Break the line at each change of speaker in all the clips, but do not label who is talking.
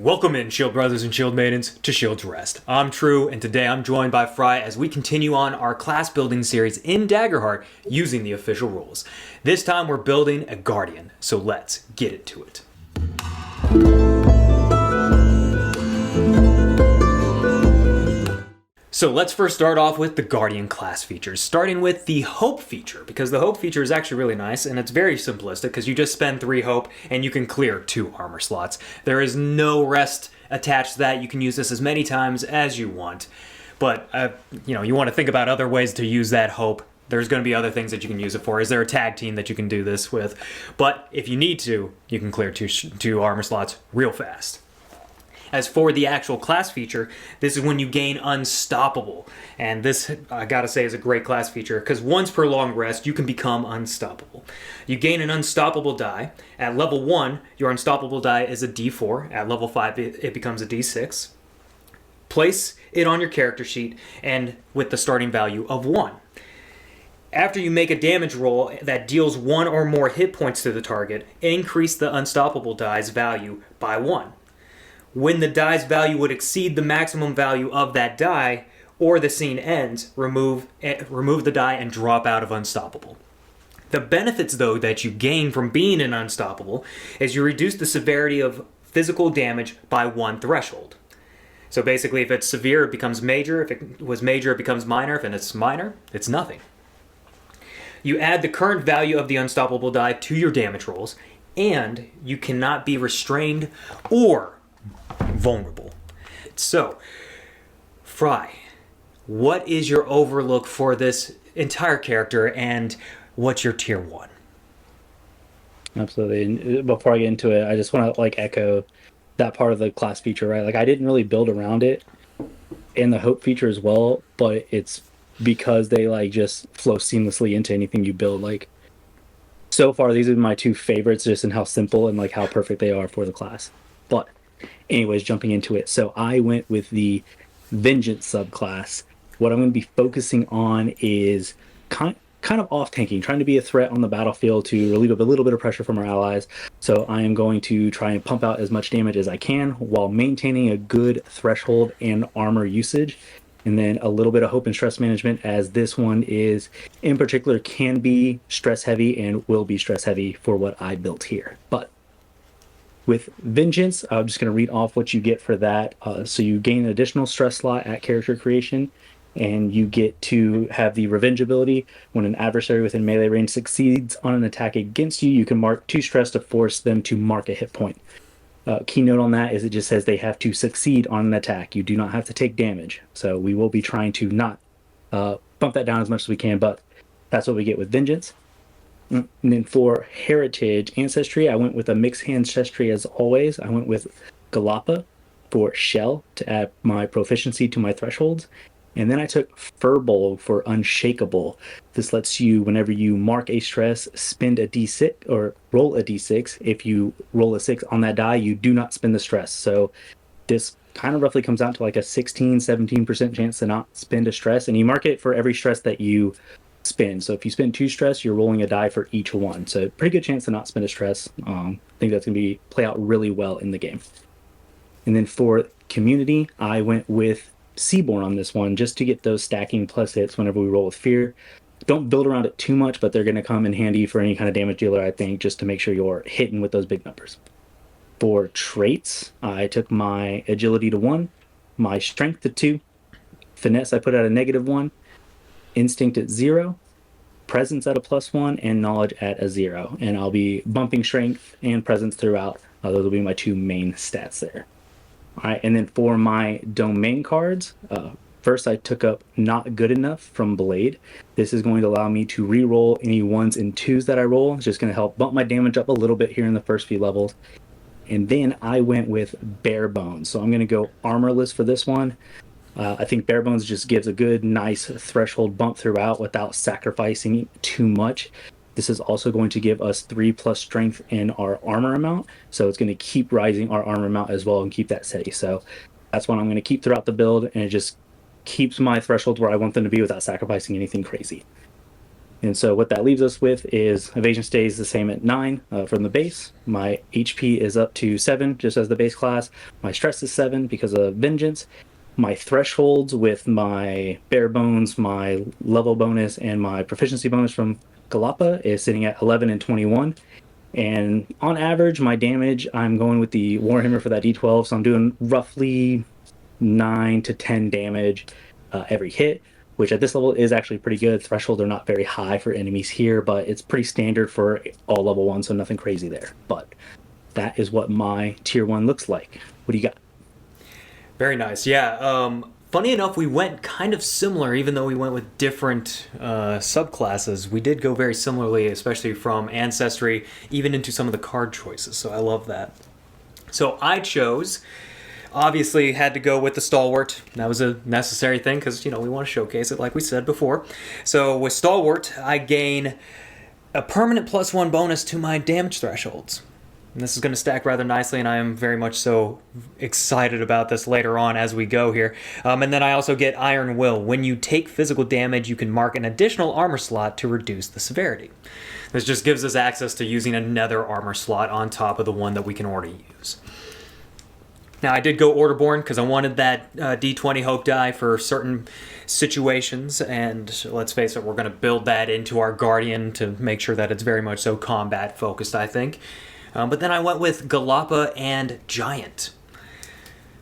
Welcome in, Shield Brothers and Shield Maidens, to Shield's Rest. I'm True, and today I'm joined by Frey as we continue on our class building series in Daggerheart using the official rules. This time we're building a Guardian, so let's get into it. So let's first start off with the Guardian class features, starting with the Hope feature, because the Hope feature is actually really nice, and it's very simplistic, because you just spend 3 Hope, and you can clear 2 armor slots. There is no rest attached to that. You can use this as many times as you want, but, you want to think about other ways to use that Hope. There's going to be other things that you can use it for. Is there a tag team that you can do this with? But if you need to, you can clear 2 armor slots real fast. As for the actual class feature, this is when you gain Unstoppable. And this, I gotta say, is a great class feature, because once per long rest, you can become unstoppable. You gain an Unstoppable die. At level 1, your Unstoppable die is a D4. At level 5, it becomes a D6. Place it on your character sheet, and with the starting value of 1. After you make a damage roll that deals 1 or more hit points to the target, increase the Unstoppable die's value by 1. When the die's value would exceed the maximum value of that die, or the scene ends, remove the die and drop out of Unstoppable. The benefits, though, that you gain from being an Unstoppable is you reduce the severity of physical damage by 1 threshold. So basically, if it's severe, it becomes major. If it was major, it becomes minor. If it's minor, it's nothing. You add the current value of the Unstoppable die to your damage rolls, and you cannot be restrained or vulnerable. So, Frey, what is your overlook for this entire character, and what's your tier 1?
Absolutely. And before I get into it, I just want to echo that part of the class feature, right? I didn't really build around it in the Hope feature as well, but it's because they just flow seamlessly into anything you build. So far, these are my 2 favorites, just in how simple and how perfect they are for the class. But anyways, jumping into it. So I went with the Vengeance subclass. What I'm going to be focusing on is kind of off-tanking, trying to be a threat on the battlefield to relieve a little bit of pressure from our allies. So I am going to try and pump out as much damage as I can while maintaining a good threshold and armor usage. And then a little bit of hope and stress management, as this one is, in particular, can be stress-heavy and will be stress-heavy for what I built here. But with Vengeance, I'm just going to read off what you get for that. So you gain an additional stress slot at character creation, and you get to have the Revenge ability. When an adversary within melee range succeeds on an attack against you, you can mark 2 stress to force them to mark a hit point. Key note on that is it just says they have to succeed on an attack. You do not have to take damage. So we will be trying to not bump that down as much as we can, but that's what we get with Vengeance. And then for Heritage Ancestry, I went with a mixed ancestry as always. I went with Galapa for Shell to add my proficiency to my thresholds. And then I took Furbolg for Unshakable. This lets you, whenever you mark a stress, spend a d6 or roll a d6. If you roll a 6 on that die, you do not spend the stress. So this kind of roughly comes out to a 16-17% chance to not spend a stress. And you mark it for every stress that you spend. So if you spend 2 stress, you're rolling a die for each one. So pretty good chance to not spend a stress. I think that's going to play out really well in the game. And then for Community, I went with Seaborn on this one, just to get those stacking plus hits whenever we roll with Fear. Don't build around it too much, but they're going to come in handy for any kind of damage dealer, I think, just to make sure you're hitting with those big numbers. For traits, I took my Agility to 1, my Strength to 2, Finesse I put at a -1, Instinct at 0, Presence at a +1, and Knowledge at a 0. And I'll be bumping Strength and Presence throughout. Those will be my 2 main stats there. All right, and then for my domain cards, first I took up Not Good Enough from Blade. This is going to allow me to re-roll any 1s and 2s that I roll. It's just going to help bump my damage up a little bit here in the first few levels. And then I went with Bare Bones. So I'm going to go armorless for this one. I think Bare Bones just gives a good, nice threshold bump throughout without sacrificing too much. This is also going to give us 3+ strength in our armor amount. So it's going to keep rising our armor amount as well and keep that steady. So that's what I'm going to keep throughout the build, and it just keeps my thresholds where I want them to be without sacrificing anything crazy. And so what that leaves us with is evasion stays the same at 9 from the base. My HP is up to 7, just as the base class. My stress is 7 because of Vengeance. My thresholds with my bare bones, my level bonus, and my proficiency bonus from Galapa is sitting at 11 and 21. And on average, my damage, I'm going with the Warhammer for that D12, so I'm doing roughly 9 to 10 damage every hit, which at this level is actually pretty good. Thresholds are not very high for enemies here, but it's pretty standard for all level 1, so nothing crazy there. But that is what my tier 1 looks like. What do you got?
Very nice. Yeah. Funny enough, we went kind of similar, even though we went with different subclasses. We did go very similarly, especially from Ancestry, even into some of the card choices. So I love that. So I chose, obviously, had to go with the Stalwart. That was a necessary thing because, we want to showcase it like we said before. So with Stalwart, I gain a permanent +1 bonus to my damage thresholds. And this is going to stack rather nicely, and I am very much so excited about this later on as we go here. And then I also get Iron Will. When you take physical damage, you can mark an additional armor slot to reduce the severity. This just gives us access to using another armor slot on top of the one that we can already use. Now, I did go Orderborn because I wanted that D20 Hope die for certain situations, and let's face it, we're going to build that into our Guardian to make sure that it's very much so combat-focused, I think. But then I went with Galapa and Giant.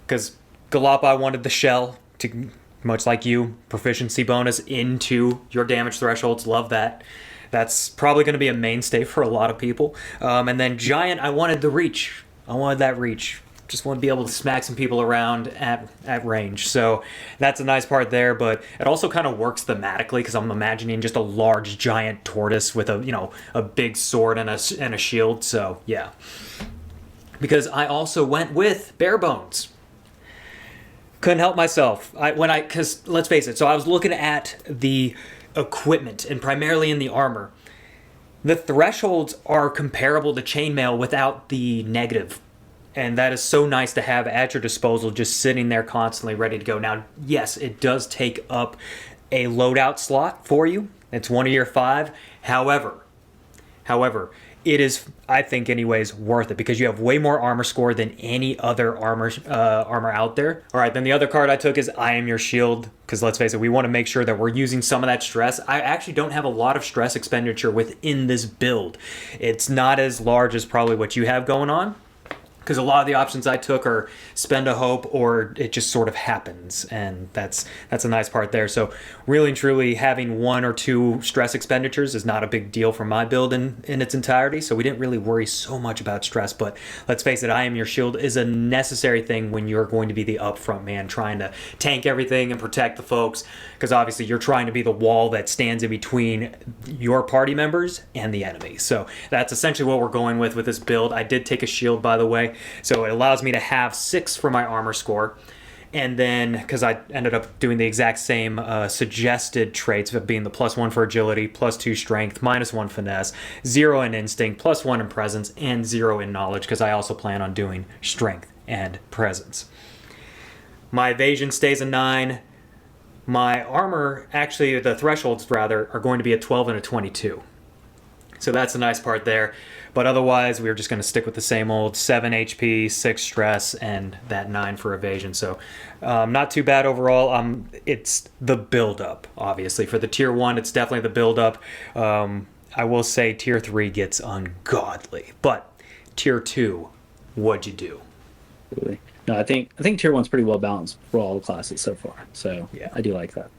Because Galapa, I wanted the shell, to, much like you, proficiency bonus into your damage thresholds. Love that. That's probably going to be a mainstay for a lot of people. And then Giant, I wanted the reach. I wanted that reach. Just want to be able to smack some people around at range. So that's a nice part there, but it also kind of works thematically because I'm imagining just a large giant tortoise with a big sword and a shield. So yeah. Because I also went with bare bones. Couldn't help myself. Because let's face it, so I was looking at the equipment and primarily in the armor. The thresholds are comparable to chainmail without the negative. And that is so nice to have at your disposal, just sitting there constantly ready to go. Now, yes, it does take up a loadout slot for you. It's one of your 5. However, it is, I think anyways, worth it because you have way more armor score than any other armor out there. All right, then the other card I took is I Am Your Shield because let's face it, we want to make sure that we're using some of that stress. I actually don't have a lot of stress expenditure within this build. It's not as large as probably what you have going on. Because a lot of the options I took are spend a hope or it just sort of happens. And that's a nice part there. So really and truly having 1 or 2 stress expenditures is not a big deal for my build in its entirety. So we didn't really worry so much about stress. But let's face it, I Am Your Shield is a necessary thing when you're going to be the upfront man trying to tank everything and protect the folks. Because obviously you're trying to be the wall that stands in between your party members and the enemy. So that's essentially what we're going with this build. I did take a shield, by the way. So it allows me to have 6 for my armor score. And then, because I ended up doing the exact same suggested traits of being the +1 for agility, +2 strength, -1 finesse, 0 in instinct, +1 in presence, and 0 in knowledge, because I also plan on doing strength and presence. My evasion stays a 9. My armor, actually the thresholds rather, are going to be a 12 and a 22. So that's the nice part there. But otherwise, we're just going to stick with the same old 7 HP, 6 stress, and that 9 for evasion. So not too bad overall. It's the build-up, obviously. For the Tier 1, it's definitely the build-up. I will say Tier 3 gets ungodly. But Tier 2, what'd you do?
Really? No, I think Tier 1's pretty well balanced for all the classes so far. So yeah, I do like that.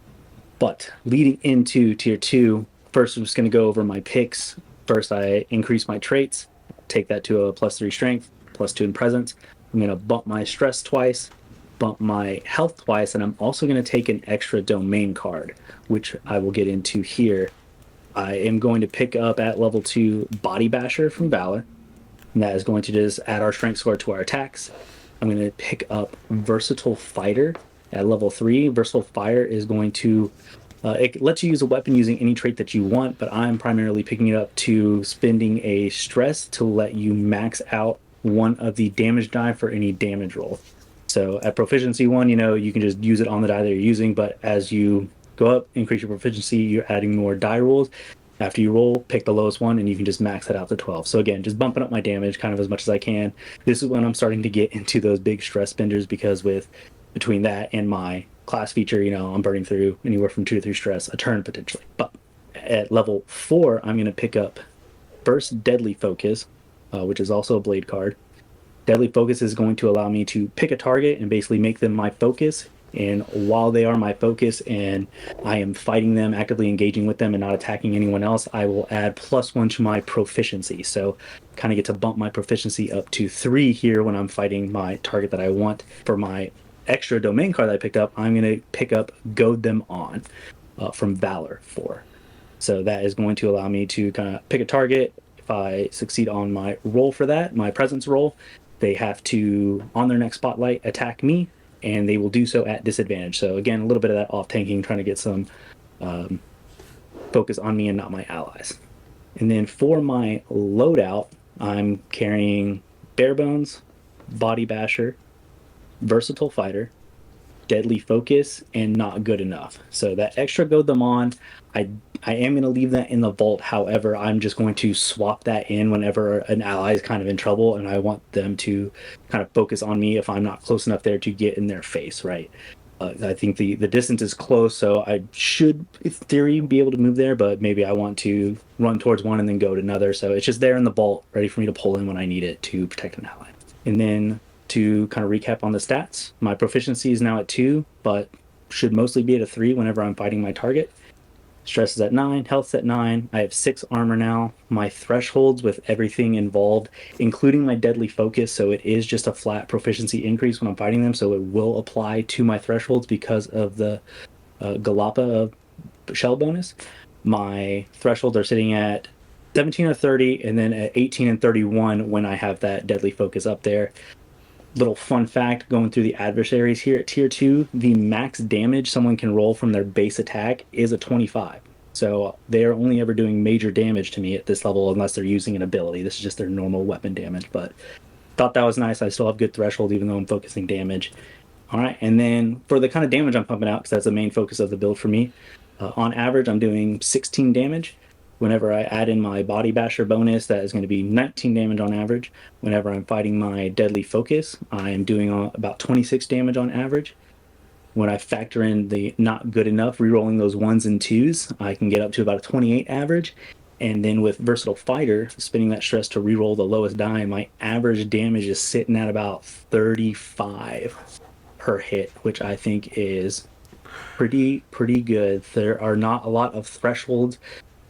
But leading into Tier 2, first I'm just going to go over my picks. First, I increase my traits, take that to a +3 strength, +2 in presence. I'm going to bump my stress twice, bump my health twice, and I'm also going to take an extra domain card, which I will get into here. I am going to pick up at level 2 Body Basher from Valor, and that is going to just add our strength score to our attacks. I'm going to pick up Versatile Fighter at level 3. Versatile Fire is going to it lets you use a weapon using any trait that you want, but I'm primarily picking it up to spending a stress to let you max out one of the damage die for any damage roll. So at proficiency 1, you can just use it on the die that you're using, but as you go up, increase your proficiency, you're adding more die rolls. After you roll, pick the lowest one, and you can just max it out to 12. So again, just bumping up my damage kind of as much as I can. This is when I'm starting to get into those big stress spenders, because between that and my class feature, I'm burning through anywhere from 2 to 3 stress a turn potentially. But at level 4, I'm going to pick up first Deadly Focus, which is also a blade card. Deadly Focus is going to allow me to pick a target and basically make them my focus. And while they are my focus and I am fighting them, actively engaging with them and not attacking anyone else, I will add +1 to my proficiency. So kind of get to bump my proficiency up to 3 here when I'm fighting my target that I want. For my extra domain card that I picked up, I'm going to pick up Goad Them On from Valor 4. So that is going to allow me to kind of pick a target. If I succeed on my roll for that, my presence roll, they have to, on their next spotlight, attack me, and they will do so at disadvantage. So again, a little bit of that off-tanking, trying to get some focus on me and not my allies. And then for my loadout, I'm carrying Bare Bones, Body Basher, Versatile Fighter, Deadly Focus, and Not Good Enough. So that extra Goad Them On, I am going to leave that in the vault. However, I'm just going to swap that in whenever an ally is kind of in trouble and I want them to kind of focus on me if I'm not close enough there to get in their face, right? I think the distance is close, so I should, in theory, be able to move there, but maybe I want to run towards one and then go to another. So it's just there in the vault, ready for me to pull in when I need it to protect an ally. And then to kind of recap on the stats, my proficiency is now at 2, but should mostly be at a 3 whenever I'm fighting my target. Stress is at 9, health's at 9. I have 6 armor now. My thresholds with everything involved, including my Deadly Focus, so it is just a flat proficiency increase when I'm fighting them, so it will apply to my thresholds because of the Galapa shell bonus. My thresholds are sitting at 17 or 30, and then at 18 and 31 when I have that Deadly Focus up there. Little fun fact, going through the adversaries here at tier 2, the max damage someone can roll from their base attack is a 25. So they are only ever doing major damage to me at this level unless they're using an ability. This is just their normal weapon damage, but thought that was nice. I still have good threshold even though I'm focusing damage. All right, and then for the kind of damage I'm pumping out, because that's the main focus of the build for me, on average I'm doing 16 damage. Whenever I add in my Body Basher bonus, that is going to be 19 damage on average. Whenever I'm fighting my Deadly Focus, I am doing about 26 damage on average. When I factor in the Not Good Enough, rerolling those 1s and 2s, I can get up to about a 28 average. And then with Versatile Fighter, spinning that stress to reroll the lowest die, my average damage is sitting at about 35 per hit, which I think is pretty good. There are not a lot of thresholds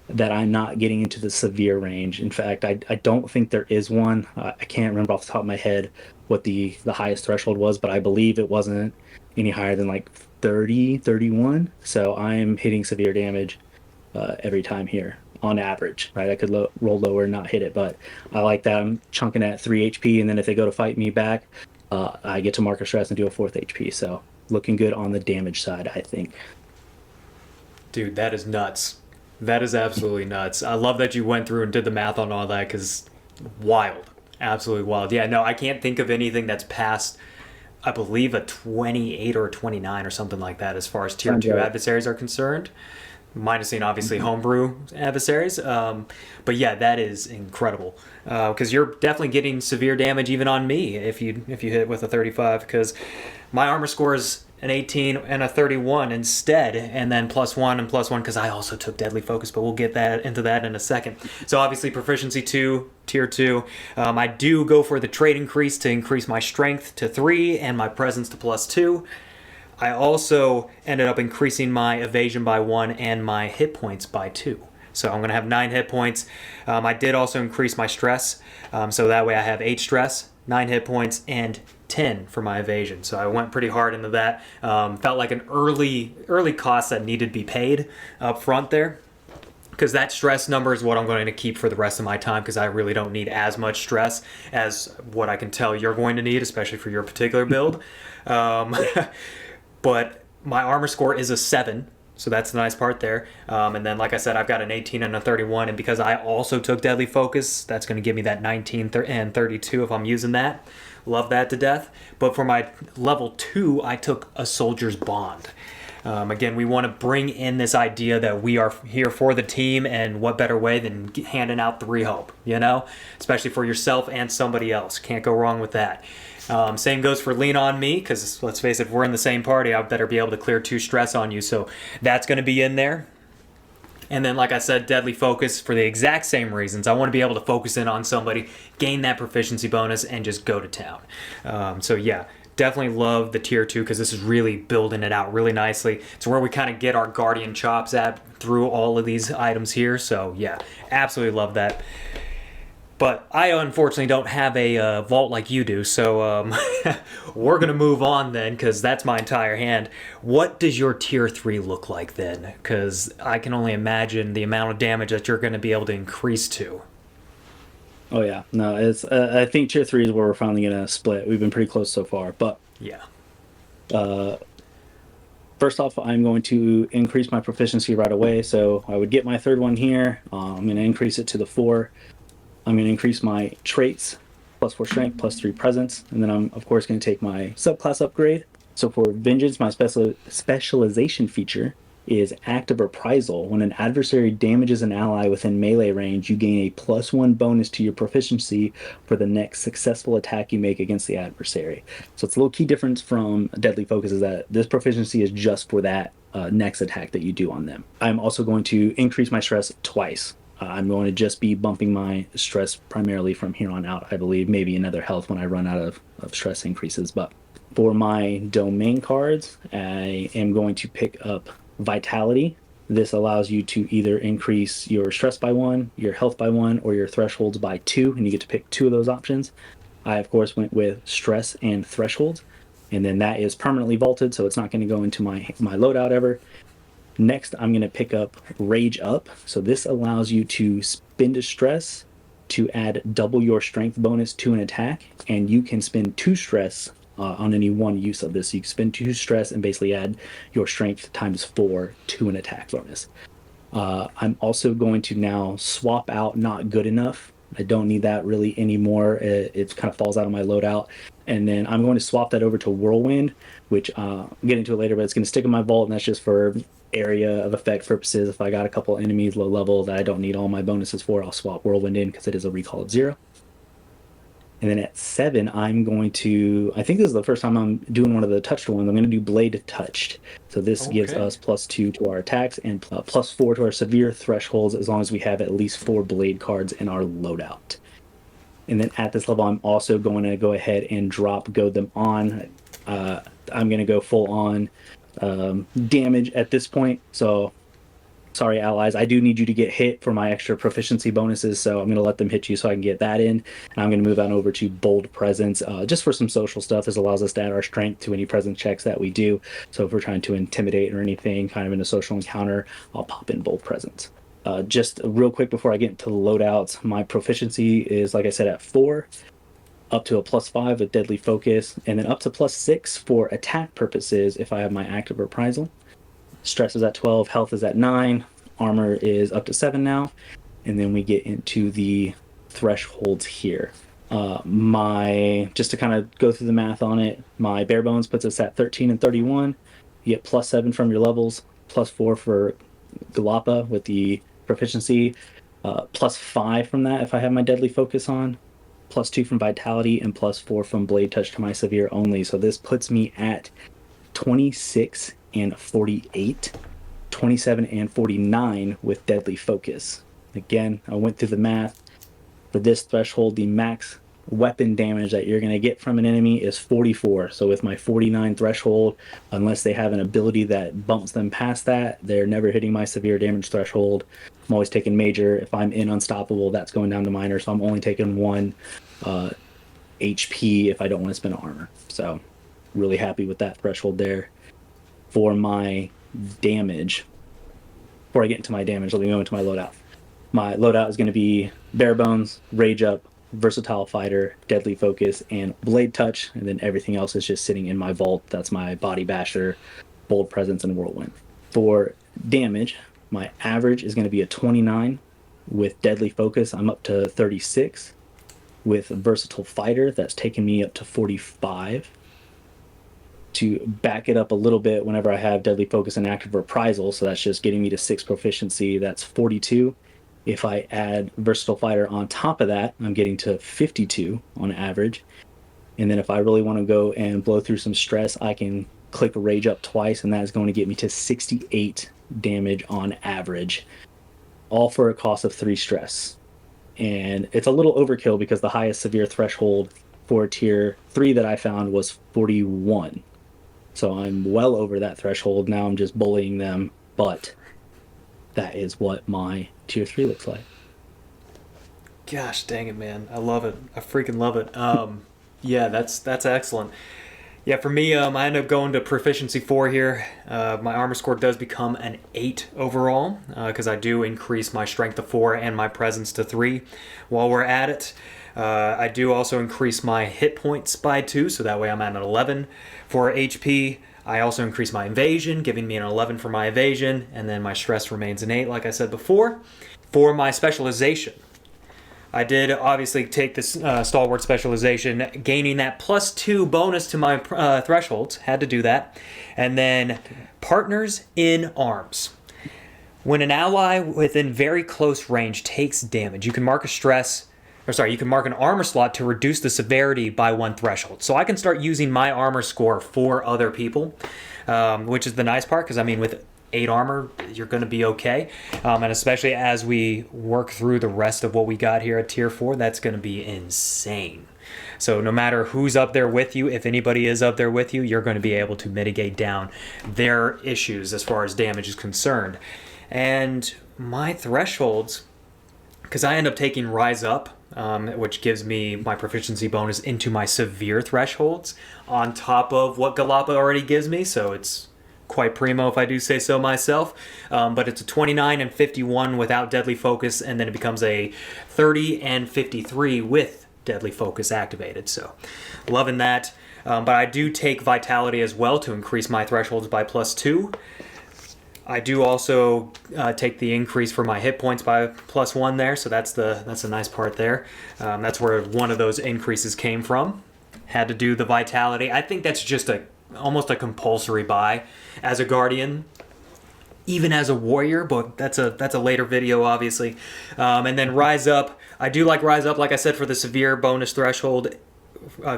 that I'm not getting into the severe range. In fact, I don't think there is one. I can't remember off the top of my head what the highest threshold was, but I believe it wasn't any higher than like 30, 31. So I'm hitting severe damage every time here on average, right? I could roll lower and not hit it, but I like that. I'm chunking at 3 HP, and then if they go to fight me back, I get to mark a stress and do a 4th HP. So looking good on the damage side, I think.
Dude, that is nuts. That is absolutely nuts. I love that you went through and did the math on all that, because wild. Absolutely wild. Yeah, no, I can't think of anything that's past, I believe, a 28 or a 29 or something like that as far as tier 2 adversaries are concerned. Minusing, obviously, homebrew adversaries. But yeah, that is incredible. Because you're definitely getting severe damage even on me if you hit with a 35, because my armor score is an 18 and a 31 instead, and then +1 and +1 because I also took Deadly Focus, but we'll get into that in a second. So obviously proficiency 2, tier 2. I do go for the trait increase to increase my strength to 3 and my presence to +2. I also ended up increasing my evasion by 1 and my hit points by 2. So I'm going to have 9 hit points. I did also increase my stress, so that way I have 8 stress, 9 hit points, and 10 for my evasion. So I went pretty hard into that. Felt like an early cost that needed to be paid up front there, because that stress number is what I'm going to keep for the rest of my time, because I really don't need as much stress as what I can tell you're going to need, especially for your particular build. But my armor score is a 7, so that's the nice part there. And then, like I said, I've got an 18 and a 31, and because I also took Deadly Focus, that's going to give me that 19 and 32 if I'm using that. Love that to death. But for my level 2, I took a Soldier's Bond. Again, we want to bring in this idea that we are here for the team, and what better way than handing out 3 hope, you know? Especially for yourself and somebody else. Can't go wrong with that. Same goes for Lean On Me, because let's face it, if we're in the same party, I better be able to clear 2 stress on you, so that's going to be in there. And then, like I said, Deadly Focus for the exact same reasons. I want to be able to focus in on somebody, gain that proficiency bonus, and just go to town. So yeah, definitely love the tier 2 because this is really building it out really nicely. It's where we kind of get our Guardian chops at through all of these items here. So yeah, absolutely love that. But I unfortunately don't have a vault like you do, so we're going to move on then, because that's my entire hand. What does your tier 3 look like then? Because I can only imagine the amount of damage that you're going to be able to increase to.
Oh yeah, no, it's I think tier 3 is where we're finally gonna split. We've been pretty close so far, but
Yeah.
first off, I'm going to increase my proficiency right away. So I would get my 3rd one here. I'm going to increase it to the 4. I'm going to increase my traits, +4 strength, +3 presence, and then I'm of course going to take my subclass upgrade. So for Vengeance, my specialization feature is Act of Reprisal. When an adversary damages an ally within melee range, you gain a +1 bonus to your proficiency for the next successful attack you make against the adversary. So it's a little key difference from Deadly Focus is that this proficiency is just for that next attack that you do on them. I'm also going to increase my stress twice. I'm going to just be bumping my stress primarily from here on out, I believe. Maybe another health when I run out of stress increases. But for my domain cards, I am going to pick up Vitality. This allows you to either increase your stress by 1, your health by 1, or your thresholds by 2, and you get to pick 2 of those options. I, of course, went with stress and thresholds, and then that is permanently vaulted, so it's not going to go into my loadout ever. Next, I'm going to pick up Rage Up. So this allows you to spend a stress to add double your strength bonus to an attack, and you can spend 2 stress on any one use of this. So you can spend 2 stress and basically add your strength times 4 to an attack bonus. I'm also going to now swap out Not Good Enough. I don't need that really anymore. It kind of falls out of my loadout. And then I'm going to swap that over to Whirlwind, which I'll get into it later, but it's going to stick in my vault, and that's just for area of effect purposes. If I got a couple enemies low level that I don't need all my bonuses for, I'll swap Whirlwind in because it is a recall of 0. And then at 7, I'm going to, I think this is the first time I'm doing one of the touched ones. I'm going to do Blade Touched. So this gives us +2 to our attacks and +4 to our severe thresholds as long as we have at least 4 blade cards in our loadout. And then at this level, I'm also going to go ahead and drop Goad Them On. I'm going to go full on damage at this point. So sorry, allies, I do need you to get hit for my extra proficiency bonuses, so I'm going to let them hit you so I can get that in. And I'm going to move on over to Bold Presence, just for some social stuff. This allows us to add our strength to any presence checks that we do. So if we're trying to intimidate or anything, kind of in a social encounter, I'll pop in Bold Presence. Just real quick before I get into the loadouts, my proficiency is, like I said, at 4, up to a +5 with Deadly Focus, and then up to +6 for attack purposes if I have my Act of Reprisal. Stress is at 12, health is at 9, armor is up to 7 now, and then we get into the thresholds here. Just to kind of go through the math on it, my bare bones puts us at 13 and 31. You get +7 from your levels, +4 for Galapa with the proficiency, +5 from that if I have my Deadly Focus on, +2 from Vitality, and +4 from Blade Touch to my Severe only. So this puts me at 26 and 48, 27 and 49 with Deadly Focus. Again, I went through the math. For this threshold, the max weapon damage that you're going to get from an enemy is 44. So with my 49 threshold, unless they have an ability that bumps them past that, they're never hitting my severe damage threshold. I'm always taking major. If I'm in Unstoppable, that's going down to minor. So I'm only taking 1 HP if I don't want to spend armor. So really happy with that threshold there. For my damage, before I get into my damage, let me go into my loadout. My loadout is going to be Bare Bones, Rage Up, Versatile Fighter, Deadly Focus, and Blade Touch, and then everything else is just sitting in my vault. That's my Body Basher, Bold Presence, and Whirlwind. For damage, my average is going to be a 29. With Deadly Focus, I'm up to 36. With Versatile Fighter, that's taken me up to 45. to back it up a little bit, whenever I have Deadly Focus and Active Reprisal, so that's just getting me to 6 proficiency, that's 42. If I add Versatile Fighter on top of that, I'm getting to 52 on average. And then if I really want to go and blow through some stress, I can click Rage up twice, and that is going to get me to 68 damage on average, all for a cost of 3 stress. And it's a little overkill because the highest severe threshold for tier 3 that I found was 41. So I'm well over that threshold. Now I'm just bullying them, but that is what my tier 3 looks like.
Gosh dang it, man. I love it. I freaking love it. Yeah, that's excellent. Yeah, for me, I end up going to proficiency 4 here. My armor score does become an 8 overall, because I do increase my strength to 4 and my presence to 3 while we're at it. I do also increase my hit points by 2, so that way I'm at an 11 for HP. I also increase my evasion, giving me an 11 for my evasion, and then my stress remains an 8, like I said before. For my specialization, I did obviously take this Stalwart specialization, gaining that +2 bonus to my thresholds. Had to do that. And then Partners in Arms. When an ally within very close range takes damage, you can mark you can mark an armor slot to reduce the severity by 1 threshold. So I can start using my armor score for other people, which is the nice part, because I mean, with 8 armor, you're going to be okay. And especially as we work through the rest of what we got here at tier 4, that's going to be insane. So no matter who's up there with you, if anybody is up there with you, you're going to be able to mitigate down their issues as far as damage is concerned. And my thresholds, because I end up taking Rise Up, which gives me my proficiency bonus into my severe thresholds on top of what Galapa already gives me, so it's quite primo if I do say so myself. But it's a 29 and 51 without Deadly Focus, and then it becomes a 30 and 53 with Deadly Focus activated, so loving that. But I do take Vitality as well to increase my thresholds by +2. I do also take the increase for my hit points by +1 there, so that's a nice part there. That's where one of those increases came from. Had to do the Vitality. I think that's just almost a compulsory buy as a Guardian, even as a Warrior, but that's a later video, obviously. And then Rise Up. I do like Rise Up, like I said, for the severe bonus threshold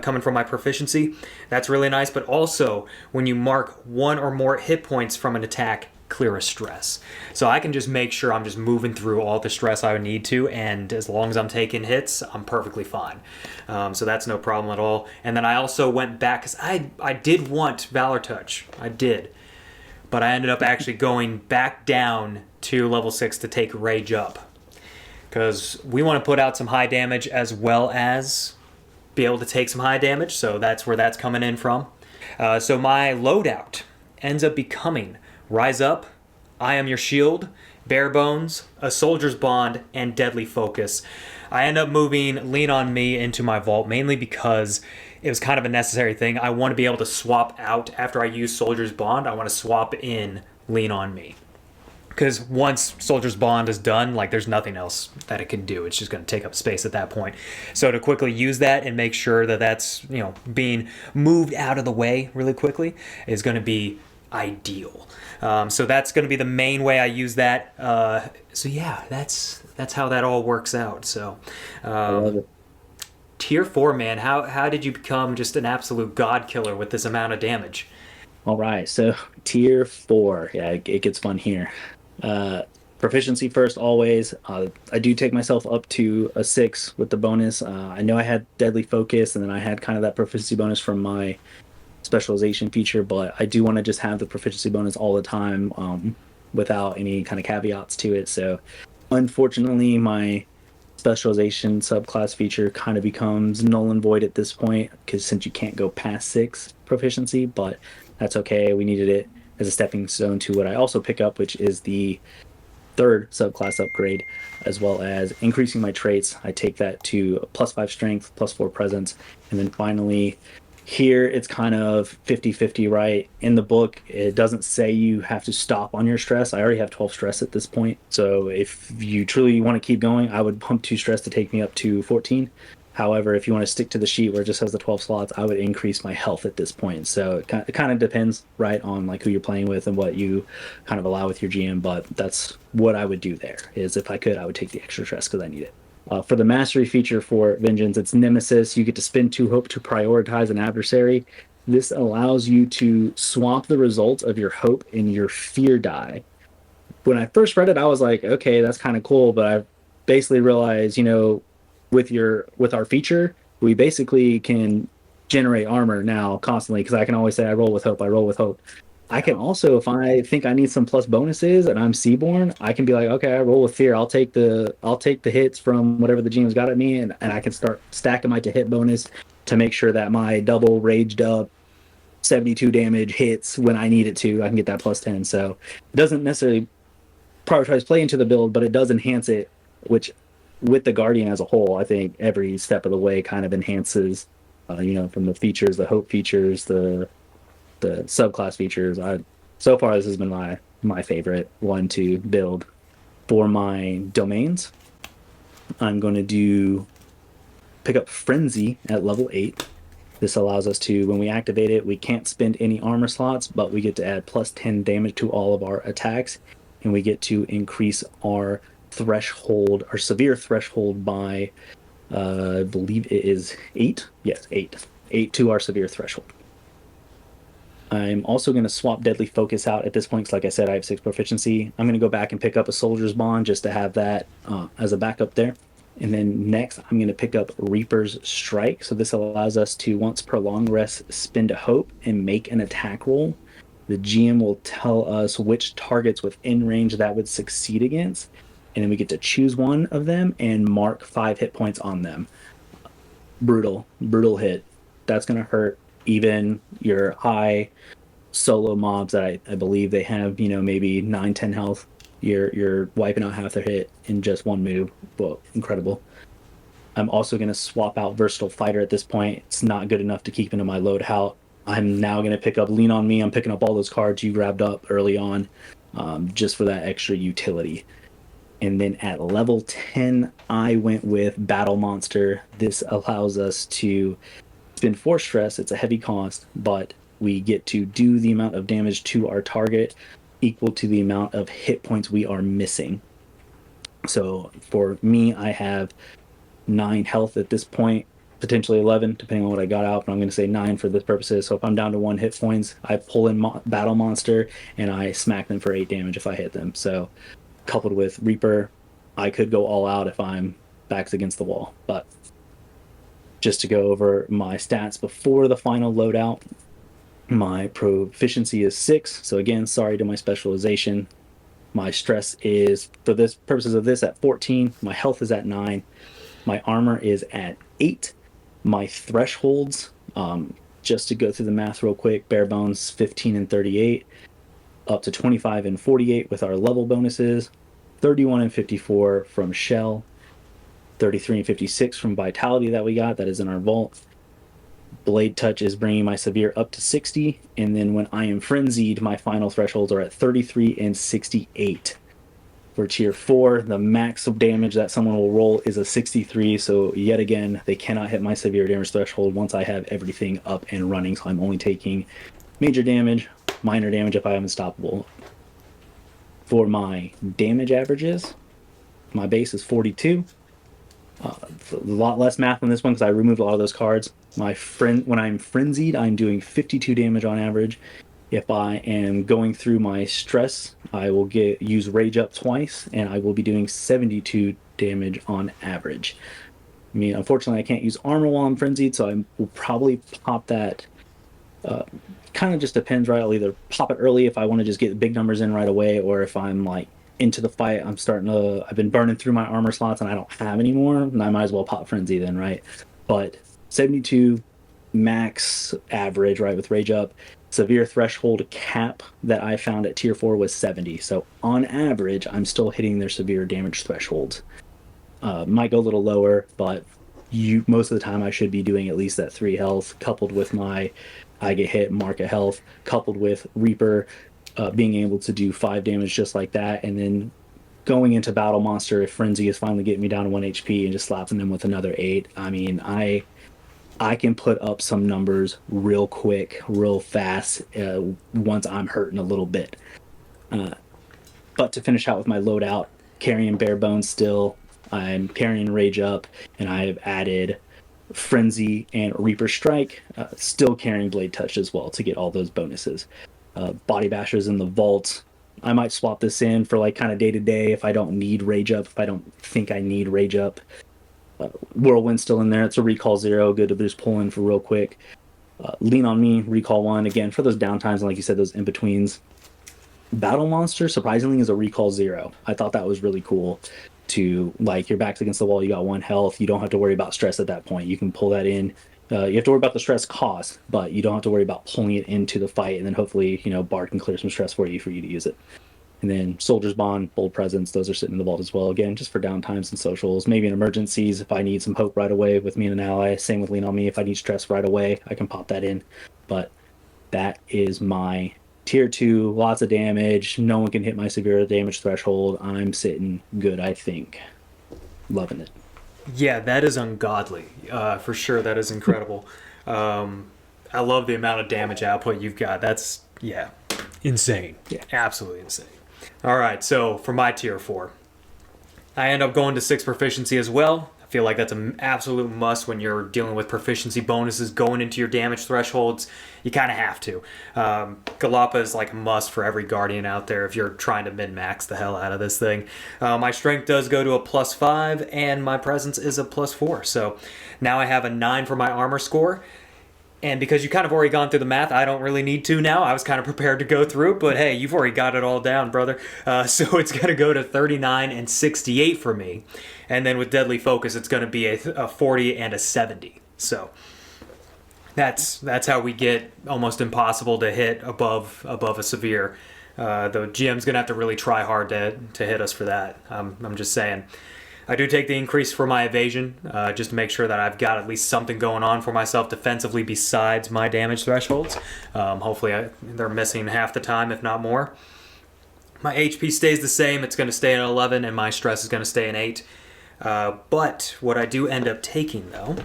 coming from my proficiency. That's really nice, but also when you mark 1 or more hit points from an attack, clear a stress. So I can just make sure I'm just moving through all the stress I would need to, and as long as I'm taking hits, I'm perfectly fine. So that's no problem at all. And then I also went back, because I did want Valor Touch. I did. But I ended up actually going back down to level 6 to take Rage Up, because we want to put out some high damage as well as be able to take some high damage, so that's where that's coming in from. So my loadout ends up becoming Rise Up, I Am Your Shield, Bare Bones, A Soldier's Bond, and Deadly Focus. I end up moving Lean on Me into my vault, mainly because it was kind of a necessary thing. I want to be able to swap out after I use Soldier's Bond. I want to swap in Lean on Me, because once Soldier's Bond is done, like, there's nothing else that it can do. It's just going to take up space at that point. So to quickly use that and make sure that that's, being moved out of the way really quickly is going to be ideal. So that's going to be the main way I use that. So yeah, that's how that all works out. So
I love it.
Tier 4, man, how did you become just an absolute god killer with this amount of damage?
All right, so tier 4, yeah, it gets fun here. Proficiency first, always. I do take myself up to a 6 with the bonus. I know I had Deadly Focus, and then I had kind of that proficiency bonus from my specialization feature, but I do want to just have the proficiency bonus all the time, without any kind of caveats to it. So unfortunately, my specialization subclass feature kind of becomes null and void at this point, because since you can't go past 6 proficiency, but that's okay. We needed it as a stepping stone to what I also pick up, which is the 3rd subclass upgrade, as well as increasing my traits. I take that to +5 strength, +4 presence, and then finally here it's kind of 50-50, right? In the book, it doesn't say you have to stop on your stress. I already have 12 stress at this point, so if you truly want to keep going, I would pump 2 stress to take me up to 14. However, if you want to stick to the sheet where it just has the 12 slots, I would increase my health at this point. So it kind of depends, right, on like who you're playing with and what you kind of allow with your GM. But that's what I would do there. Is if I could, I would take the extra stress because I need it. For the mastery feature for Vengeance, it's Nemesis. You get to spend 2 hope to prioritize an adversary. This allows you to swap the results of your hope and your fear die. When I first read it, I was like, okay, that's kind of cool, but I basically realized, with our feature, we basically can generate armor now constantly because I can always say I roll with hope, I roll with hope. I can also, if I think I need some plus bonuses and I'm Seaborn, I can be like, okay, I roll with fear. I'll take the hits from whatever the GM's got at me, and I can start stacking my to hit bonus to make sure that my double raged up 72 damage hits when I need it to. I can get that plus 10. So it doesn't necessarily prioritize play into the build, but it does enhance it, which with the Guardian as a whole, I think every step of the way kind of enhances, from the features, the hope features, the subclass features. So far this has been my favorite one to build. For my domains, I'm going to pick up Frenzy at level 8. This allows us to, when we activate it, we can't spend any armor slots, but we get to add plus 10 damage to all of our attacks, and we get to increase our threshold, our severe threshold by, I believe it is 8. Yes, 8. 8 to our severe threshold. I'm also going to swap Deadly Focus out at this point because, like I said, I have 6 proficiency. I'm going to go back and pick up a Soldier's Bond just to have that as a backup there. And then next, I'm going to pick up Reaper's Strike. So this allows us to, once per long rest, spend a hope and make an attack roll. The GM will tell us which targets within range that would succeed against. And then we get to choose one of them and mark 5 hit points on them. Brutal hit. That's going to hurt even your high solo mobs that I believe they have, maybe 9-10 health. You're wiping out half their hit in just one move. Well, incredible. I'm also going to swap out Versatile Fighter at this point. It's not good enough to keep into my loadout. I'm now going to pick up Lean on Me. I'm picking up all those cards you grabbed up early on, just for that extra utility. And then at level 10, I went with Battle Monster. This allows us to spend 4 stress. It's a heavy cost, but we get to do the amount of damage to our target equal to the amount of hit points we are missing. So for me, I have 9 health at this point, potentially 11, depending on what I got out, but I'm going to say 9 for this purposes. So if I'm down to 1 hit points, I pull in Battle Monster and I smack them for 8 damage if I hit them. So coupled with Reaper, I could go all out if I'm backs against the wall. But just to go over my stats before the final loadout, my proficiency is 6. So again, sorry to my specialization. My stress is, for this purposes of this, at 14. My health is at 9. My armor is at 8. My thresholds, just to go through the math real quick, bare bones 15 and 38, up to 25 and 48 with our level bonuses, 31 and 54 from Shell, 33 and 56 from Vitality that we got, that is in our vault. Blade Touch is bringing my severe up to 60, and then when I am frenzied, my final thresholds are at 33 and 68. For tier 4, the max of damage that someone will roll is a 63, so yet again, they cannot hit my severe damage threshold once I have everything up and running, so I'm only taking major damage, minor damage if I have Unstoppable. For my damage averages, my base is 42. A lot less math on this one because I removed a lot of those cards. When I'm frenzied, I'm doing 52 damage on average. If I am going through my stress, I will use Rage Up twice, and I will be doing 72 damage on average. I mean, unfortunately, I can't use armor while I'm frenzied, so I will probably pop that. Kind of just depends, right? I'll either pop it early if I want to just get big numbers in right away, or if I'm like into the fight, I've been burning through my armor slots and I don't have any more, and I might as well pop Frenzy then, right? But 72 max average, right, with Rage Up. Severe threshold cap that I found at tier 4 was 70. So on average, I'm still hitting their severe damage thresholds. Might go a little lower, but most of the time I should be doing at least that 3 health, coupled with my I get hit, mark a health, coupled with Reaper being able to do 5 damage just like that, and then going into Battle Monster, if Frenzy is finally getting me down to 1 HP and just slapping them with another 8, I mean, I can put up some numbers real quick, real fast, once I'm hurting a little bit. But to finish out with my loadout, carrying Bare Bones still, I'm carrying Rage Up, and I have added Frenzy and Reaper Strike, still carrying Blade Touch as well to get all those bonuses. Body Bashers in the vault. I might swap this in for like kind of day to day if I don't need Rage Up, if I don't think I need Rage Up. Whirlwind still in there. It's a recall 0. Good to just pull in for real quick. Lean on Me, recall 1. Again, for those downtimes and like you said, those in-betweens. Battle Monster, surprisingly, is a recall 0. I thought that was really cool to, like, your back's against the wall, you got 1 health. You don't have to worry about stress at that point. You can pull that in. You have to worry about the stress cost, but you don't have to worry about pulling it into the fight, and then hopefully, Bard can clear some stress for you to use it. And then Soldier's Bond, Bold Presence, those are sitting in the vault as well. Again, just for downtimes and socials. Maybe in emergencies, if I need some hope right away with me and an ally. Same with Lean on Me. If I need stress right away, I can pop that in. But that is my tier 2. Lots of damage. No one can hit my severe damage threshold. I'm sitting good, I think. Loving it.
Yeah, that is ungodly. For sure, that is incredible. I love the amount of damage output you've got. That's, insane.
Yeah.
Absolutely insane. All right, so for my tier 4, I end up going to 6 proficiency as well. I feel like that's an absolute must when you're dealing with proficiency bonuses going into your damage thresholds. You kind of have to. Galapa is like a must for every Guardian out there if you're trying to min-max the hell out of this thing. My strength does go to a +5, and my presence is a +4. So now I have a 9 for my armor score. And because you kind of already gone through the math, I don't really need to now. I was kind of prepared to go through it, but hey, you've already got it all down, brother. So it's going to go to 39 and 68 for me. And then with Deadly Focus, it's going to be a 40 and a 70. So that's how we get almost impossible to hit above a severe. The GM's going to have to really try hard to hit us for that. I'm just saying. I do take the increase for my evasion, just to make sure that I've got at least something going on for myself defensively besides my damage thresholds. Hopefully they're missing half the time, if not more. My HP stays the same. It's going to stay at 11, and my stress is going to stay at 8. But what I do end up taking, though,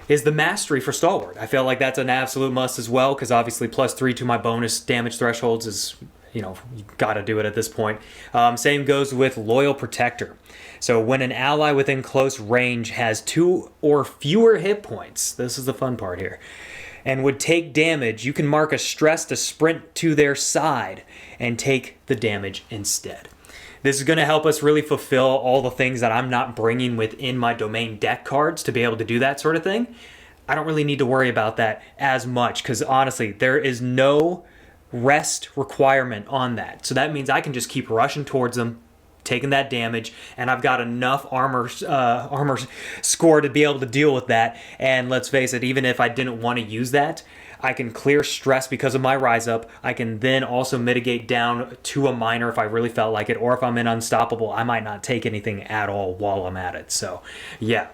is the Mastery for Stalwart. I feel like that's an absolute must as well, because obviously +3 to my bonus damage thresholds is, you got to do it at this point. Same goes with Loyal Protector. So when an ally within close range has 2 or fewer hit points, this is the fun part here, and would take damage, you can mark a stress to sprint to their side and take the damage instead. This is going to help us really fulfill all the things that I'm not bringing within my domain deck cards to be able to do that sort of thing. I don't really need to worry about that as much because honestly, there is no rest requirement on that. So that means I can just keep rushing towards them, taking that damage, and I've got enough armor score to be able to deal with that. And let's face it, even if I didn't want to use that, I can clear stress because of my Rise Up. I can then also mitigate down to a minor if I really felt like it, or if I'm in Unstoppable, I might not take anything at all while I'm at it. So yeah,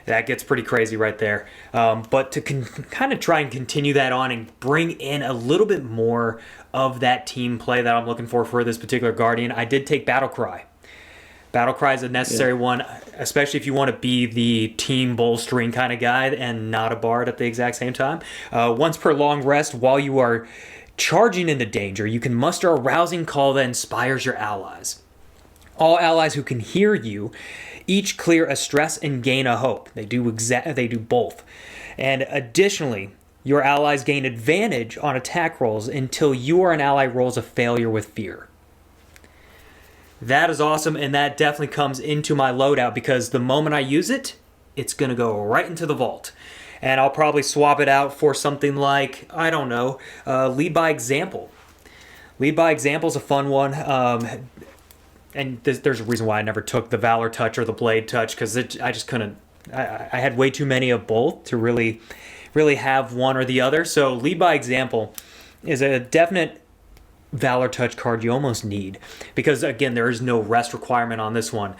that gets pretty crazy right there. But to kind of try and continue that on and bring in a little bit more of that team play that I'm looking for this particular Guardian, I did take Battle Cry. Battle Cry is a necessary one, especially if you want to be the team bolstering kind of guy and not a bard at the exact same time. Once per long rest, while you are charging into danger, you can muster a rousing call that inspires your allies. All allies who can hear you each clear a stress and gain a hope. They do both. And additionally, your allies gain advantage on attack rolls until you or an ally rolls a failure with fear. That is awesome, and that definitely comes into my loadout because the moment I use it, it's going to go right into the vault. And I'll probably swap it out for something like, I don't know, Lead by Example. Lead by Example is a fun one. And there's a reason why I never took the Valor Touch or the Blade Touch because I just couldn't. I had way too many of both to really have one or the other. So Lead by Example is a definite Valor Touch card you almost need, because again there is no rest requirement on this one.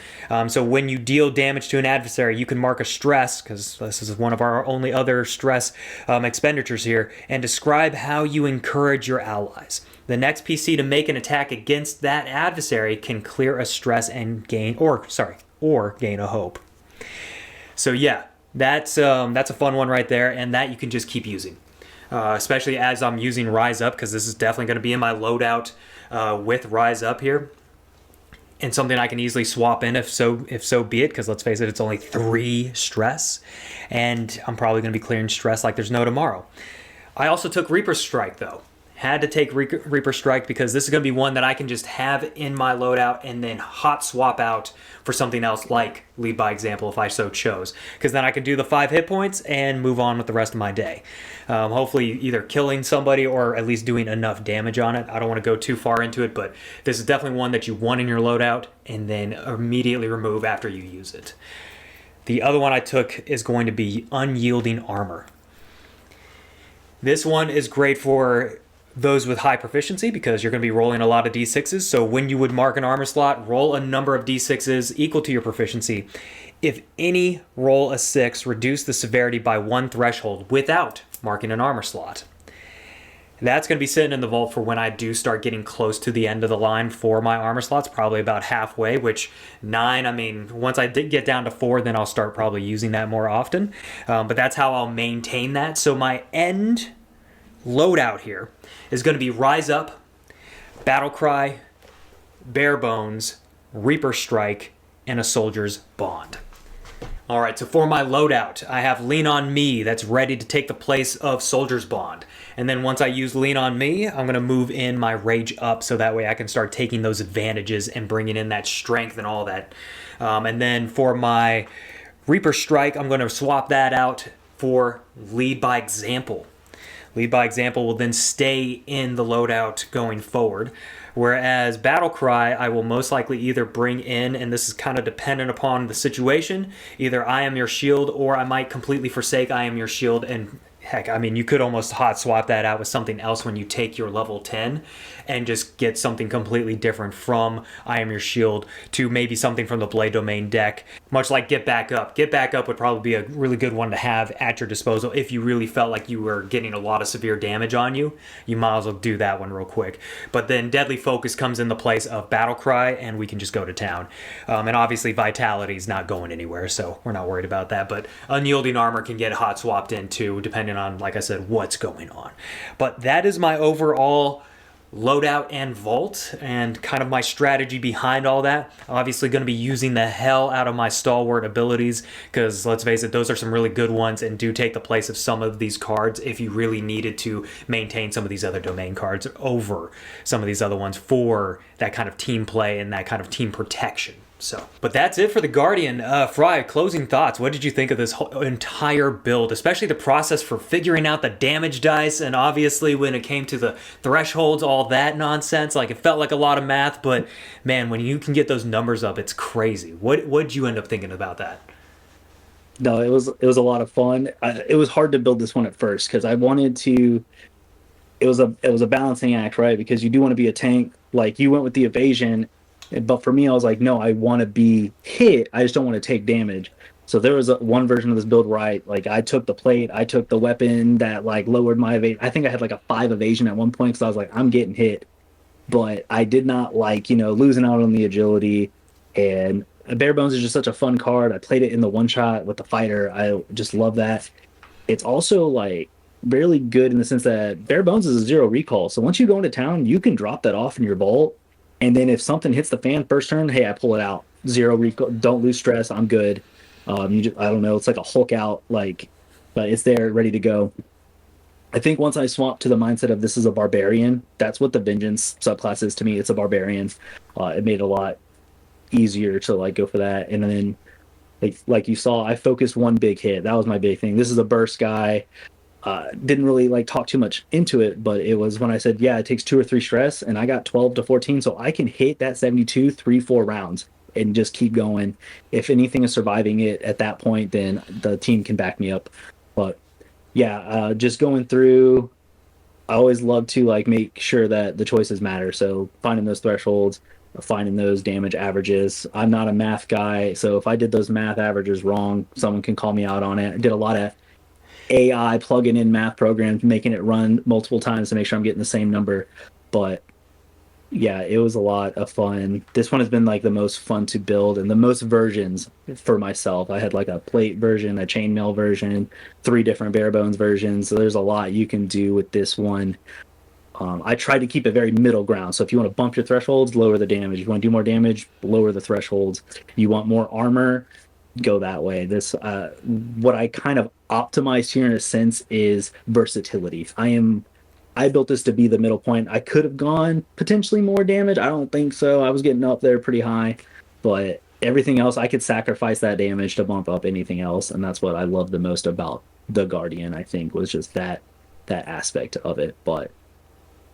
So when you deal damage to an adversary, you can mark a stress, because this is one of our only other stress expenditures here, and describe how you encourage your allies. The next PC to make an attack against that adversary can clear a stress and gain, or gain a hope. So yeah, that's a fun one right there, and that you can just keep using. Especially as I'm using Rise Up, because this is definitely going to be in my loadout with Rise Up here, and something I can easily swap in if so be it, because let's face it, it's only 3 stress, and I'm probably going to be clearing stress like there's no tomorrow. I also took Reaper Strike, though. Had to take Reaper Strike because this is going to be one that I can just have in my loadout and then hot swap out for something else like Lead by Example if I so chose. Because then I can do the 5 hit points and move on with the rest of my day. Hopefully either killing somebody or at least doing enough damage on it. I don't want to go too far into it, but this is definitely one that you want in your loadout and then immediately remove after you use it. The other one I took is going to be Unyielding Armor. This one is great for those with high proficiency because you're going to be rolling a lot of d6s. So when you would mark an armor slot, roll a number of d6s equal to your proficiency. If any, roll a 6, reduce the severity by 1 threshold without marking an armor slot. That's going to be sitting in the vault for when I do start getting close to the end of the line for my armor slots, probably about halfway, which 9, I mean, once I did get down to 4, then I'll start probably using that more often. But that's how I'll maintain that. So my end loadout here is going to be Rise Up, Battle Cry, Bare Bones, Reaper Strike, and a Soldier's Bond. All right, so for my loadout, I have Lean on Me that's ready to take the place of Soldier's Bond. And then once I use Lean on Me, I'm going to move in my Rage Up so that way I can start taking those advantages and bringing in that strength and all that. And then for my Reaper Strike, I'm going to swap that out for Lead by Example. Lead by Example will then stay in the loadout going forward. Whereas Battle Cry, I will most likely either bring in, and this is kind of dependent upon the situation, either I Am Your Shield, or I might completely forsake I Am Your Shield and heck, I mean, you could almost hot swap that out with something else when you take your level 10 and just get something completely different from I Am Your Shield to maybe something from the Blade Domain deck, much like Get Back Up. Get Back Up would probably be a really good one to have at your disposal if you really felt like you were getting a lot of severe damage on you. You might as well do that one real quick. But then Deadly Focus comes in the place of Battle Cry, and we can just go to town. And obviously Vitality's not going anywhere, so we're not worried about that. But Unyielding Armor can get hot swapped in too, depending on, like I said, what's going on. But that is my overall loadout and vault and kind of my strategy behind all that. Obviously going to be using the hell out of my stalwart abilities because let's face it, those are some really good ones and do take the place of some of these cards if you really needed to maintain some of these other domain cards over some of these other ones for that kind of team play and that kind of team protection. So, but that's it for the Guardian. Frey, closing thoughts. What did you think of this whole entire build, especially the process for figuring out the damage dice, and obviously when it came to the thresholds, all that nonsense? Like, it felt like a lot of math, but man, when you can get those numbers up, it's crazy. What did you end up thinking about that?
No, it was a lot of fun. It was hard to build this one at first because I wanted to. It was a balancing act, right? Because you do want to be a tank. Like you went with the evasion. But for me, I was like, no, I want to be hit. I just don't want to take damage. So there was one version of this build where I took the plate, I took the weapon that like lowered my evasion. I think I had like a 5 evasion at one point because I was like, I'm getting hit. But I did not like, losing out on the agility. And Bare Bones is just such a fun card. I played it in the one shot with the fighter. I just love that. It's also like really good in the sense that Bare Bones is a 0 recall. So once you go into town, you can drop that off in your vault. And then if something hits the fan first turn, hey, I pull it out. 0 recall. Don't lose stress. I'm good. I don't know. It's like a Hulk out, but it's there, ready to go. I think once I swapped to the mindset of this is a barbarian, that's what the Vengeance subclass is to me. It's a barbarian. It made it a lot easier to like go for that. And then, like you saw, I focused one big hit. That was my big thing. This is a burst guy. Didn't really like talk too much into it, but it was when I said, yeah, it takes 2 or 3 stress, and I got 12 to 14, so I can hit that 72 3-4 rounds and just keep going. If anything is surviving it at that point, then the team can back me up. But yeah, just going through, I always love to like make sure that the choices matter. So finding those thresholds, finding those damage averages. I'm not a math guy, so if I did those math averages wrong, someone can call me out on it. I did a lot of AI plugging in math programs, making it run multiple times to make sure I'm getting the same number. But yeah, it was a lot of fun. This one has been like the most fun to build and the most versions for myself. I had like a plate version, a chainmail version, three different bare bones versions. So there's a lot you can do with this one. I tried to keep it very middle ground. So if you want to bump your thresholds, lower the damage. If you want to do more damage, lower the thresholds. You want more armor, go that way. This what I kind of optimized here in a sense is versatility. I built this to be the middle point. I could have gone potentially more damage. I don't think so. I was getting up there pretty high, but everything else I could sacrifice that damage to bump up anything else, and that's what I love the most about the Guardian. I think was just that aspect of it. But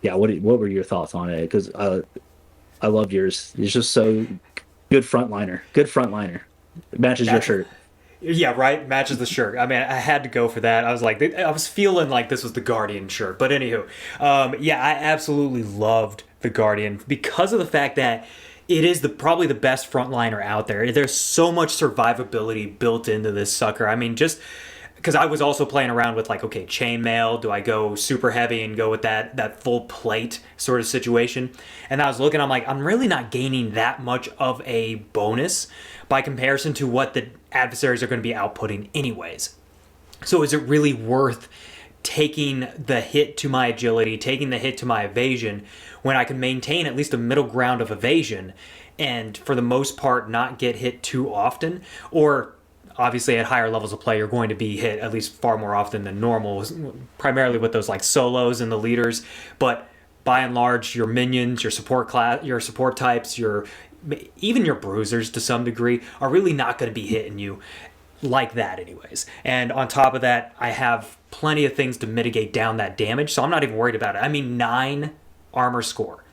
yeah, what were your thoughts on it? Because I love yours. It's just so good frontliner. Good frontliner. It matches your shirt.
Yeah, right. Matches the shirt. I mean, I had to go for that. I was like, I was feeling like this was the Guardian shirt. But anywho, yeah, I absolutely loved the Guardian because of the fact that it is probably the best frontliner out there. There's so much survivability built into this sucker. I mean, just because I was also playing around with like, okay, chainmail. Do I go super heavy and go with that full plate sort of situation? And I was looking, I'm like, I'm really not gaining that much of a bonus by comparison to what the adversaries are going to be outputting anyways. So is it really worth taking the hit to my agility, taking the hit to my evasion, when I can maintain at least a middle ground of evasion and for the most part not get hit too often? Or obviously at higher levels of play you're going to be hit at least far more often than normal, primarily with those like solos and the leaders. But by and large, your minions, your support types, even your bruisers to some degree are really not going to be hitting you like that anyways. And on top of that, I have plenty of things to mitigate down that damage, so I'm not even worried about it. I mean, 9 armor score.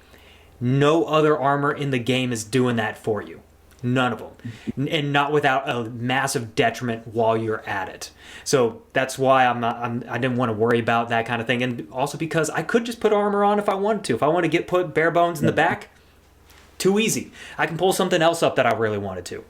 No other armor in the game is doing that for you. None of them. And not without a massive detriment while you're at it. So that's why I didn't want to worry about that kind of thing. And also because I could just put armor on if I wanted to. If I want to put bare bones in the back, too easy. I can pull something else up that I really wanted to.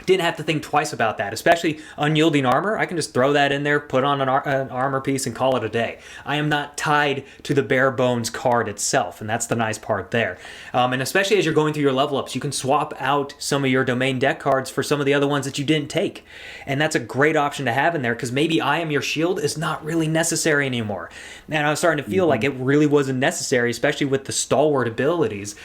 Didn't have to think twice about that, especially unyielding armor. I can just throw that in there, put on an armor piece, and call it a day. I am not tied to the bare bones card itself, and that's the nice part there. And especially as you're going through your level ups, you can swap out some of your domain deck cards for some of the other ones that you didn't take. And that's a great option to have in there, because maybe I Am Your Shield is not really necessary anymore. And I was starting to feel like it really wasn't necessary, especially with the stalwart abilities.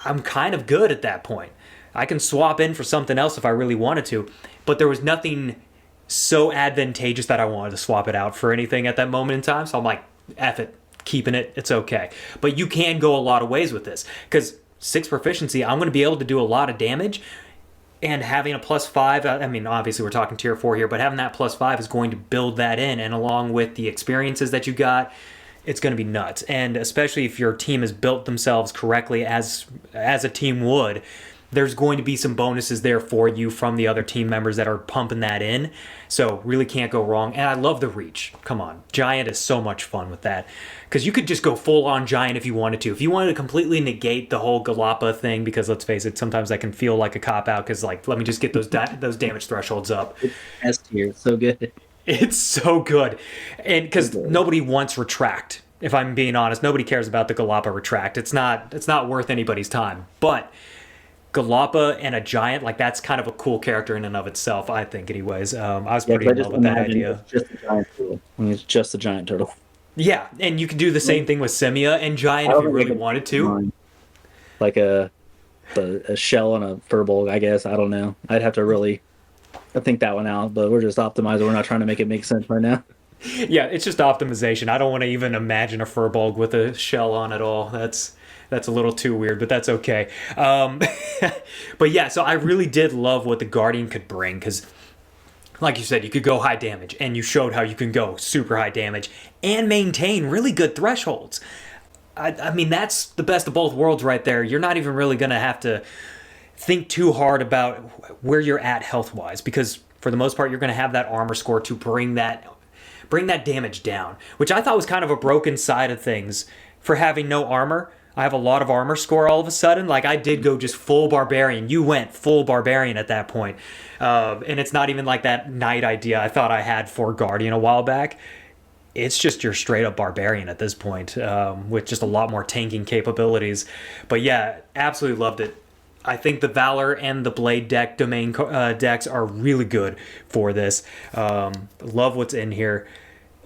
I'm kind of good at that point. I can swap in for something else if I really wanted to, but there was nothing so advantageous that I wanted to swap it out for anything at that moment in time. So I'm like, F it, keeping it, it's okay. But you can go a lot of ways with this, because 6 proficiency, I'm going to be able to do a lot of damage, and having a +5, I mean, obviously we're talking tier 4 here, but having that +5 is going to build that in, and along with the experiences that you got, it's going to be nuts. And especially if your team has built themselves correctly as a team would, there's going to be some bonuses there for you from the other team members that are pumping that in. So really can't go wrong. And I love the reach. Come on. Giant is so much fun with that. Because you could just go full on Giant if you wanted to. If you wanted to completely negate the whole Galapa thing, because let's face it, sometimes that can feel like a cop-out, because like, let me just get those damage thresholds up.
It's S tier. So good.
It's so good. And because nobody wants Retract. If I'm being honest, nobody cares about the Galapa Retract. It's not worth anybody's time. But Galapa and a Giant, like, that's kind of a cool character in and of itself, I think, anyways. I was pretty in love with that idea.
It's just a giant turtle. I mean, it's just a giant turtle.
Yeah, and you could do the same thing with Simia and Giant if you really wanted to.
Like a shell on a furbolg, I guess. I don't know. I'd have to really think that one out, but we're just optimizing. We're not trying to make it make sense right now.
Yeah, it's just optimization. I don't want to even imagine a furbolg with a shell on at all. That's a little too weird, but that's okay. But yeah, so I really did love what the Guardian could bring, because like you said, you could go high damage, and you showed how you can go super high damage and maintain really good thresholds. I mean, that's the best of both worlds right there. You're not even really going to have to think too hard about where you're at health-wise, because for the most part, you're going to have that armor score to bring bring that damage down, which I thought was kind of a broken side of things for having no armor. I have a lot of armor score all of a sudden. Like, I did go just full barbarian. You went full barbarian at that point. And it's not even like that knight idea I thought I had for Guardian a while back. It's just your straight up barbarian at this point, with just a lot more tanking capabilities. But yeah, absolutely loved it. I think the Valor and the Blade deck domain decks are really good for this. Love what's in here.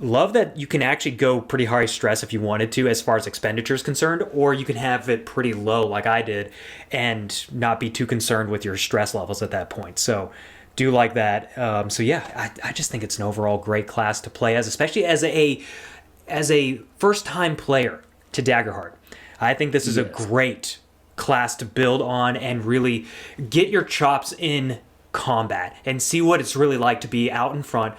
Love that you can actually go pretty high stress if you wanted to as far as expenditure is concerned, or you can have it pretty low like I did and not be too concerned with your stress levels at that point. So do like that. So yeah, I just think it's an overall great class to play as, especially as a first-time player to Daggerheart. I think this is a great class to build on and really get your chops in combat and see what it's really like to be out in front,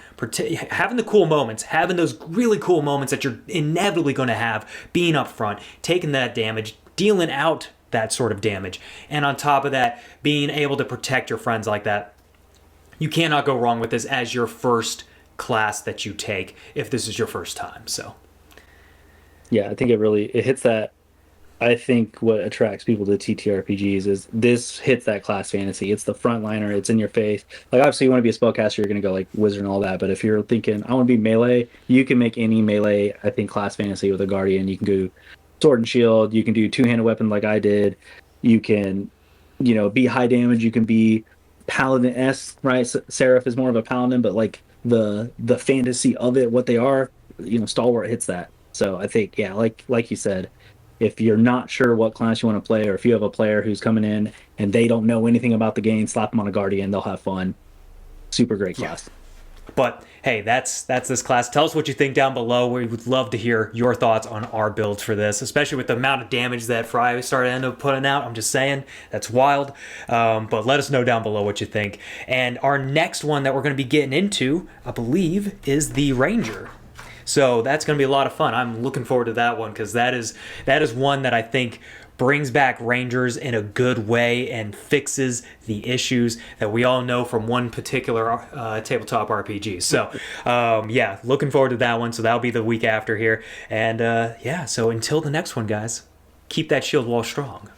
having the cool moments, having those really cool moments that you're inevitably going to have, being up front, taking that damage, dealing out that sort of damage, and on top of that, being able to protect your friends like that. You cannot go wrong with this as your first class that you take if this is your first time. So
yeah, I think it hits that. I think what attracts people to TTRPGs is this hits that class fantasy. It's the frontliner. It's in your face. Like, obviously, you want to be a spellcaster, you're going to go like wizard and all that. But if you're thinking, I want to be melee, you can make any melee, I think, class fantasy with a Guardian. You can do sword and shield. You can do two-handed weapon like I did. You can, be high damage. You can be paladin-esque, right? Seraph is more of a paladin, but like the fantasy of it, what they are, Stalwart hits that. So I think, yeah, like you said, if you're not sure what class you want to play, or if you have a player who's coming in and they don't know anything about the game, slap them on a Guardian, they'll have fun. Super great class.
Yeah. But hey, that's this class. Tell us what you think down below. We would love to hear your thoughts on our builds for this, especially with the amount of damage that Frey started to end up putting out. I'm just saying, that's wild. But let us know down below what you think. And our next one that we're going to be getting into, I believe, is the Ranger. So that's going to be a lot of fun. I'm looking forward to that one because that is one that I think brings back Rangers in a good way and fixes the issues that we all know from one particular tabletop RPG. So yeah, looking forward to that one. So that'll be the week after here. And yeah, so until the next one, guys, keep that shield wall strong.